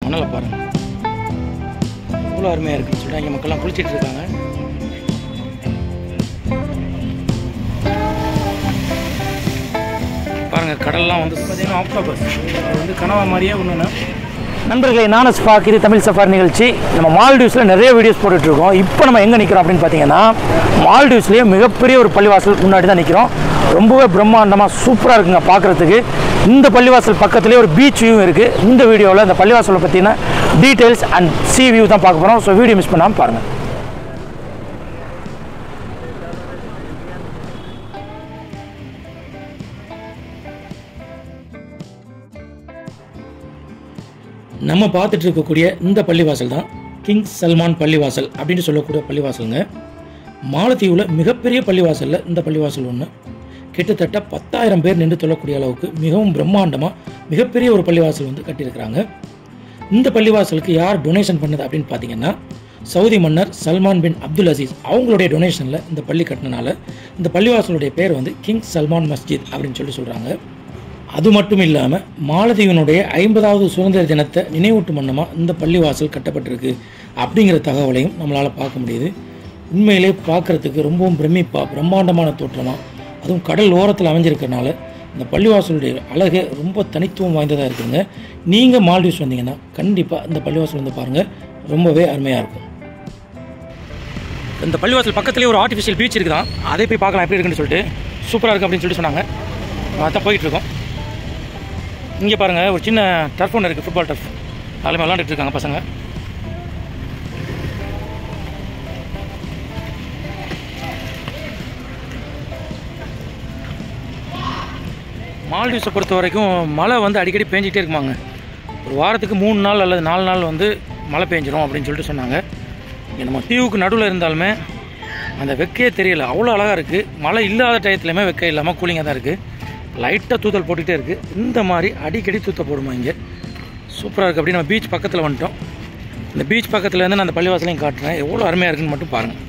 மணலை பாருங்கள், எவ்வளோ அருமையாக இருக்குன்னு சொல்லிட்டு இங்கே மக்கள்லாம் குளிச்சிட்டு இருக்காங்க. பாருங்கள், கடல்லாம் வந்து பார்த்தீங்கன்னா ஆக்டோபஸ், அது வந்து கனவா மாதிரியே ஒன்றுன்னா. நண்பர்களே, நான் ஸ்பாக், இது தமிழ் சஃபாரி நிகழ்ச்சி. நம்ம மால்டீவ்ஸில் நிறைய வீடியோஸ் போட்டுட்ருக்கோம். இப்போ நம்ம எங்கே நிற்கிறோம் அப்படின்னு பார்த்தீங்கன்னா, மால்டீவ்ஸ்லேயே மிகப்பெரிய ஒரு பள்ளிவாசல் முன்னாடி தான் நிற்கிறோம். ரொம்பவே பிரம்மாண்டமாக சூப்பராக இருக்குங்க பார்க்குறதுக்கு. இந்த பள்ளிவாசல் பக்கத்துலேயே ஒரு பீச் வியூவும் இருக்குது. இந்த வீடியோவில் இந்த பள்ளிவாசலை பற்றின டீட்டெயில்ஸ் அண்ட் சி வியூ தான் பார்க்க போகிறோம். ஸோ வீடியோ மிஸ் பண்ணாமல் பாருங்கள். நம்ம பார்த்துட்டு இருக்கக்கூடிய இந்த பள்ளிவாசல் தான் கிங் சல்மான் பள்ளிவாசல் அப்படின்னு சொல்லக்கூடிய பள்ளிவாசலுங்க. மாலத்தீவில் மிகப்பெரிய பள்ளிவாசலில் இந்த பள்ளிவாசல் ஒன்று. கிட்டத்தட்ட 10,000 பேர் நின்று தொழக்கூடிய அளவுக்கு மிகவும் பிரம்மாண்டமாக மிகப்பெரிய ஒரு பள்ளிவாசல் வந்து கட்டியிருக்கிறாங்க. இந்த பள்ளிவாசலுக்கு யார் டொனேஷன் பண்ணது அப்படின்னு பார்த்தீங்கன்னா, சவுதி மன்னர் சல்மான் பின் அப்துல் அசீஸ் அவங்களுடைய டொனேஷனில் இந்த பள்ளி கட்டினால இந்த பள்ளிவாசலுடைய பேர் வந்து கிங் சல்மான் மஸ்ஜித் அப்படின்னு சொல்கிறாங்க. அது மட்டும் இல்லாமல் மாலத்தீவினுடைய 50வது சுதந்திர தினத்தை நினைவூட்டும் வண்ணமாக இந்த பள்ளிவாசல் கட்டப்பட்டிருக்கு அப்படிங்கிற தகவலையும் நம்மளால் பார்க்க முடியுது. உண்மையிலே பார்க்குறதுக்கு ரொம்பவும் பிரம்மாண்டமான தோற்றமாக, அதுவும் கடல் ஓரத்தில் அமைஞ்சிருக்கிறனால இந்த பள்ளிவாசலுடைய அழகே ரொம்ப தனித்துவம் வாய்ந்ததாக இருக்குங்க. நீங்கள் மால்டீவ்ஸ் வந்தீங்கன்னா கண்டிப்பாக இந்த பள்ளிவாசல் வந்து பாருங்கள், ரொம்பவே அருமையாக இருக்கும். இந்த பள்ளிவாசல் பக்கத்துலேயே ஒரு ஆர்டிஃபிஷியல் பீச் இருக்குதான், அதை போய் பார்க்கலாம் எப்படி இருக்குன்னு சொல்லிட்டு. சூப்பராக இருக்குது அப்படின்னு சொல்லிட்டு சொன்னாங்க. அதான் போயிட்டுருக்கோம். இங்கே பாருங்கள், ஒரு சின்ன டர்ஃப் ஒன்று இருக்குது, ஃபுட்பால் டர்ஃப். அதில் விளாண்டுட்டு இருக்காங்க பசங்க. மால்டீவ்ஸை பொறுத்த வரைக்கும் மழை வந்து அடிக்கடி பேஞ்சிக்கிட்டே இருக்குமாங்க. ஒரு வாரத்துக்கு 3 நாள் அல்லது 4 நாள் வந்து மழை பெஞ்சிரும் அப்படின்னு சொல்லிட்டு சொன்னாங்க. இங்கே நம்ம தீவுக்கு நடுவில் இருந்தாலுமே அந்த வெக்கையே தெரியலை, அவ்வளோ அழகாக இருக்குது. மழை இல்லாத டயத்துலையுமே வெக்கை இல்லாமல் கூலிங்காக தான் இருக்குது. லைட்டாக தூத்தல் போட்டுக்கிட்டே இருக்குது. இந்த மாதிரி அடிக்கடி தூத்த போடுமா இங்கே. சூப்பராக இருக்குது. அப்படி நம்ம பீச் பக்கத்தில் வந்துட்டோம். இந்த பீச் பக்கத்தில் இருந்து நான் அந்த பள்ளிவாசலையும் காட்டுறேன், எவ்வளோ அருமையாக இருக்குன்னு மட்டும் பாருங்கள்.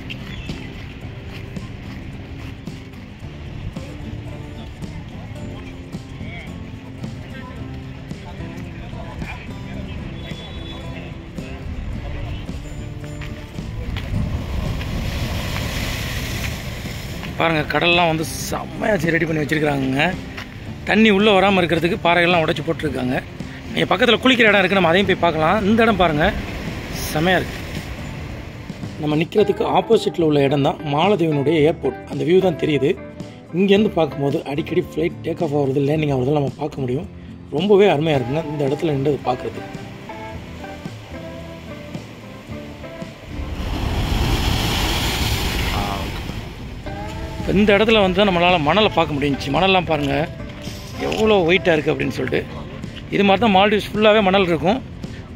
பாருங்கள், கடல்லாம் வந்து செம்மையாக ரெடி பண்ணி வச்சுருக்குறாங்க. தண்ணி உள்ளே வராமல் இருக்கிறதுக்கு பாறைகள்லாம் உடைச்சி போட்டிருக்காங்க. இங்கே பக்கத்தில் குளிக்கிற இடம் இருக்குது, நம்ம அதையும் போய் பார்க்கலாம். இந்த இடம் பாருங்கள், செம்மையாக இருக்குது. நம்ம நிற்கிறதுக்கு ஆப்போசிட்டில் உள்ள இடம் தான் மாலத்தீவினுடைய ஏர்போர்ட். அந்த வியூ தான் தெரியுது. இங்கேருந்து பார்க்கும்போது அடிக்கடி ஃப்ளைட் டேக் ஆஃப் ஆகுறது, லேண்டிங் ஆகுறதுலாம் நம்ம பார்க்க முடியும். ரொம்பவே அருமையாக இருக்குங்க இந்த இடத்துல நின்று பார்க்குறது. இந்த இடத்துல வந்து நம்மளால் மணலை பார்க்க முடிஞ்சிச்சு. மணல்லாம் பாருங்கள் எவ்வளோ வெயிட்டாக இருக்குது அப்படின்னு சொல்லிட்டு. இது மாதிரி தான் மால்டீவ்ஸ் ஃபுல்லாகவே மணல் இருக்கும்.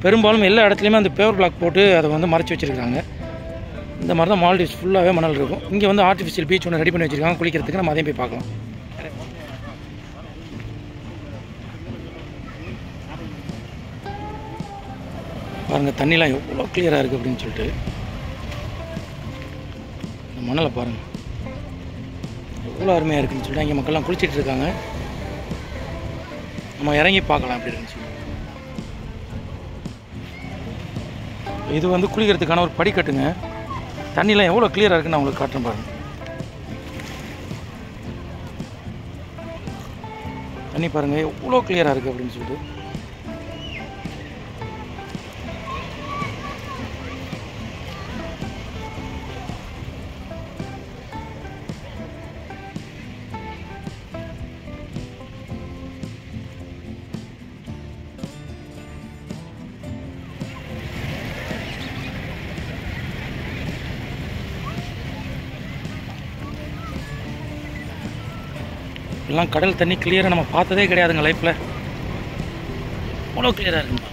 பெரும்பாலும் எல்லா இடத்துலையுமே அந்த பேவர் பிளாக் போட்டு அதை வந்து மறைச்சி வச்சுருக்காங்க. இந்த மாதிரி தான் மால்டீவ்ஸ் ஃபுல்லாகவே மணல் இருக்கும். இங்கே வந்து ஆர்டிஃபிஷியல் பீச் ஒன்று ரெடி பண்ணி வச்சுருக்காங்க குளிக்கிறதுக்கு. நம்ம அதையும் போய் பார்க்கலாம். பாருங்கள், தண்ணிலாம் எவ்வளோ கிளியராக இருக்குது அப்படின்னு சொல்லிட்டு. இந்த மணலை பாருங்கள் எவ்வளோ அருமையாக இருக்குன்னு சொல்லிட்டு இங்கே மக்கள்லாம் குளிச்சிட்டு இருக்காங்க. நம்ம இறங்கி பார்க்கலாம் எப்படி இருந்துச்சு. இது வந்து குளிக்கிறதுக்கான ஒரு படிக்கட்டுங்க. தண்ணிலாம் எவ்வளோ கிளியராக இருக்குன்னு நான் உங்களுக்கு காட்டுறேன் பாருங்கள். தண்ணி பாருங்கள் எவ்வளோ கிளியராக இருக்குது அப்படின்னு சொல்லிட்டு. எல்லாம் கடல் தண்ணி கிளியராக நம்ம பார்த்ததே கிடையாதுங்க லைஃப்பில். அவ்வளோ கிளியராக இருக்குங்க.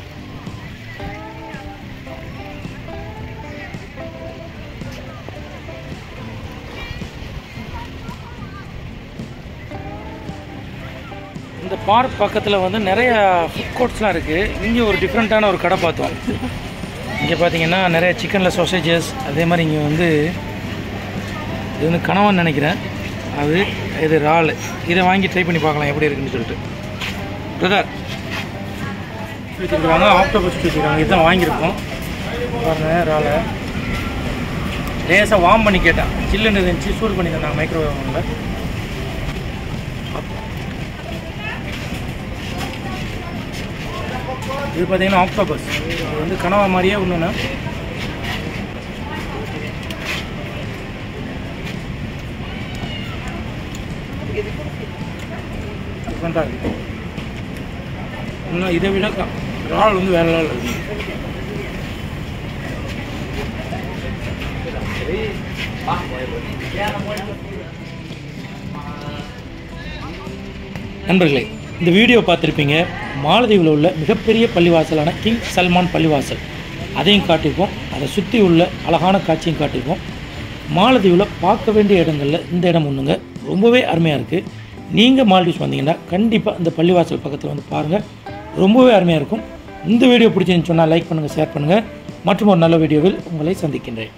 இந்த பார்க் பக்கத்தில் வந்து நிறைய ஃபுட் கோர்ட்ஸ்லாம் இருக்குது. இங்கே ஒரு டிஃப்ரெண்ட்டான ஒரு கடை பார்த்தோம். இங்கே பார்த்தீங்கன்னா நிறைய சிக்கனில் சாசேஜஸ், அதே மாதிரி இங்கே வந்து இது வந்து கனவான்னு நினைக்கிறேன். அது இது இறால். இதை வாங்கி ட்ரை பண்ணி பார்க்கலாம் எப்படி இருக்குன்னு சொல்லிட்டு. பிரதர் ஃபிஷ் வச்சுருக்காங்க, ஆக்டோபஸ் ஃபிஷ் வச்சுருக்காங்க. இதுதான் வாங்கியிருக்கோம் பாருங்கள். இறாலை லேசாக வார்ம் பண்ணி கேட்டேன், சில்லுன்னு இருந்துச்சு, சூடு பண்ணி தந்தாங்க மைக்ரோவேவில். இது பார்த்தீங்கன்னா ஆக்டோபஸ், இது வந்து கனவா மாதிரியே ஒன்றுண்ணா. டிஃப்ரெண்ட்டாக இருக்குது. இன்னும் இதை விட இறால் வந்து வேறு லெவலில் இருக்குது. நண்பர்களே, இந்த வீடியோ பார்த்துருப்பீங்க. மாலத்தீவில் உள்ள மிகப்பெரிய பள்ளிவாசலான கிங் சல்மான் பள்ளிவாசல் அதையும் காட்டியிருக்கோம். அதை சுற்றி உள்ள அழகான காட்சியும் காட்டியிருக்கோம். மாலத்தீவில் பார்க்க வேண்டிய இடங்களில் இந்த இடம் ஒன்றுங்க, ரொம்பவே அருமையாக இருக்குது. நீங்கள் மால்டீவ்ஸ் வந்தீங்கன்னா கண்டிப்பாக இந்த பள்ளிவாசல் பக்கத்தில் வந்து பாருங்கள், ரொம்பவே அருமையாக இருக்கும். இந்த வீடியோ பிடிச்சிருந்துன்னு சொன்னால் லைக் பண்ணுங்கள், ஷேர் பண்ணுங்கள். மற்றும் ஒரு நல்ல வீடியோவில் உங்களை சந்திக்கின்றேன்.